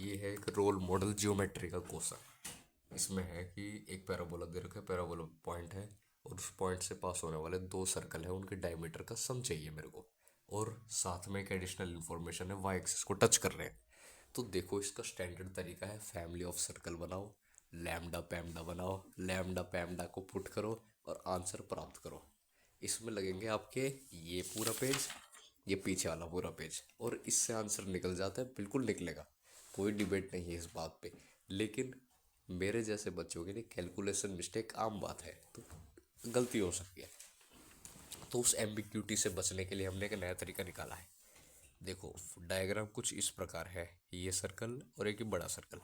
ये है एक रोल मॉडल जियोमेट्री का क्वेश्चन। इसमें है कि एक पैराबोला दे रखा है, पैराबोला पॉइंट है और उस पॉइंट से पास होने वाले दो सर्कल है, उनके डायमीटर का सम चाहिए मेरे को। और साथ में एक एडिशनल इन्फॉर्मेशन है, वाई एक्सिस को टच कर रहे हैं। तो देखो इसका स्टैंडर्ड तरीका है, फैमिली ऑफ सर्कल बनाओ, लैम्डा पैम्डा बनाओ, लैम्डा पैम्डा को पुट करो और आंसर प्राप्त करो। इसमें लगेंगे आपके ये पूरा पेज, ये पीछे वाला पूरा पेज, और इससे आंसर निकल जाता है, बिल्कुल निकलेगा, कोई डिबेट नहीं है इस बात पे। लेकिन मेरे जैसे बच्चों के लिए कैलकुलेशन मिस्टेक आम बात है, तो गलती हो सकती है। तो उस एम्बिग्यूटी से बचने के लिए हमने एक नया तरीका निकाला है। देखो डायग्राम कुछ इस प्रकार है, ये सर्कल और एक ही बड़ा सर्कल,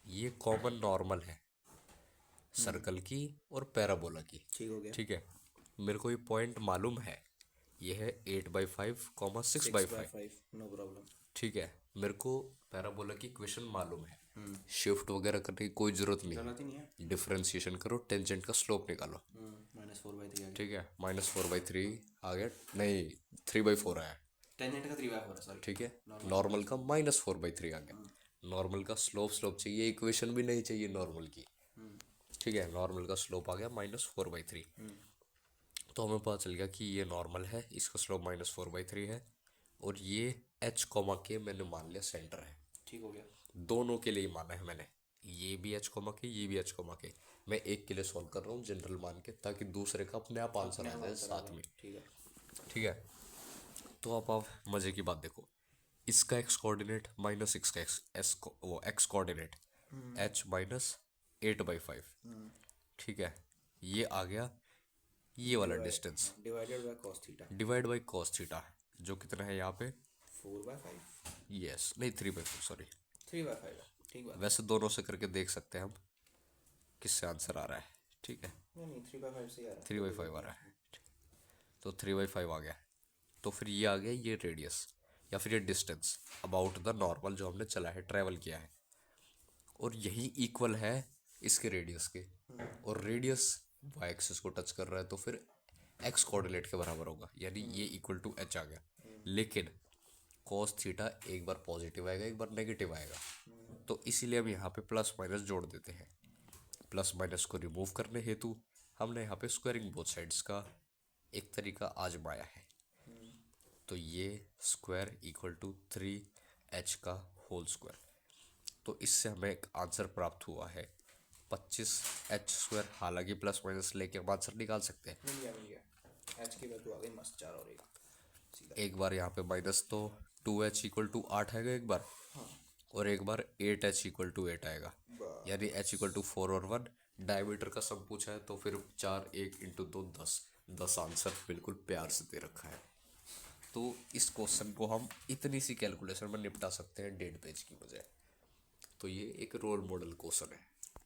ये कॉमन नॉर्मल है सर्कल की और पैराबोला की। ठीक हो गया। ठीक है, मेरे को ये पॉइंट मालूम है, ये है 8/5 कॉमा 6/5। 6/5 no problem. ठीक है, मेरे को पैराबोला की इक्वेशन मालूम है, शिफ्ट वगैरह करने की कोई जरूरत नहीं जरूरत ही है। नहीं है। डिफरेंशिएशन करो, टेंजेंट का स्लोप निकालो। -4/3 आ गया। ठीक है, -4/3 आ गया, नहीं 3/4 आया। टेंजेंट का 3/4 है, सॉरी। ठीक है, नॉर्मल नॉर्मल का -4/3 आ गया। नॉर्मल का स्लोप स्लोप चाहिए, इक्वेशन भी नहीं चाहिए नॉर्मल की। ठीक है, नॉर्मल का स्लोप आ गया -4/3। तो हमें पता चल गया कि ये नॉर्मल है, इसका स्लोप -4/3 है, और ये एच कॉमा के मैंने मान लिया सेंटर है। ठीक हो गया। दोनों के लिए माना है मैंने, ये भी एच कॉमा के, ये भी एच कॉमा के। मैं एक के लिए सॉल्व कर रहा हूँ जनरल मान के, ताकि दूसरे का अपने आप आंसर आ जाए साथ में। ठीक है। ठीक है, तो अब आप मजे की बात देखो, इसका एक्स कोऑर्डिनेट माइनस एक्स का वो एक्स कोऑर्डिनेट एच -8/5। ठीक है, ये आ गया ये वाला distance, divided by cos theta. Divide by cos theta, जो कितना है यहाँ पे, 4/5। यस नहीं 3/4 सॉरी। 3/5 है, ठीक बात। वैसे दोनों से करके देख सकते हैं हम किससे आंसर आ रहा है। ठीक है, नहीं 3/5 से ही आ रहा है। 3/5 आ रहा है, तो 3/5 आ गया। तो फिर ये आ गया ये रेडियस या फिर ये डिस्टेंस अबाउट द नॉर्मल जो हमने चला है, ट्रैवल किया है, और यही इक्वल है इसके रेडियस के। और रेडियस वाई एक्सिस को टच कर रहा है, तो फिर एक्स कोऑर्डिनेट के बराबर होगा, यानी ये इक्वल टू एच आ गया। लेकिन कॉस थीटा एक बार पॉजिटिव आएगा, एक बार नेगेटिव आएगा, तो इसीलिए हम यहाँ पे प्लस माइनस जोड़ देते हैं। प्लस माइनस को रिमूव करने हेतु हमने यहाँ पे स्क्वायरिंग बोथ साइड्स का एक तरीका आजमाया है। तो ये स्क्वायर इक्वल टू 3h का होल स्क्वायर। तो इससे हमें एक आंसर प्राप्त हुआ है 25h²। हालांकि प्लस माइनस लेके हम आंसर निकाल सकते हैं। मिल गया। एच की वैल्यू आ गई मस्त, 4 और 1 सीधा। एक बार यहाँ पे माइनस, तो 2h इक्वल टू 8 आएगा एक बार, और एक बार 8h इक्वल टू 8 आएगा, यानी h इक्वल टू 4 और 1। डायमीटर का सब पूछा है, तो फिर 4 1 इंटू 2 10, 10 आंसर बिल्कुल प्यार से दे रखा है। तो इस क्वेश्चन को हम इतनी सी कैलकुलेशन में निपटा सकते हैं 1.5 पेज की बजाय। तो ये एक रोल मॉडल क्वेश्चन है।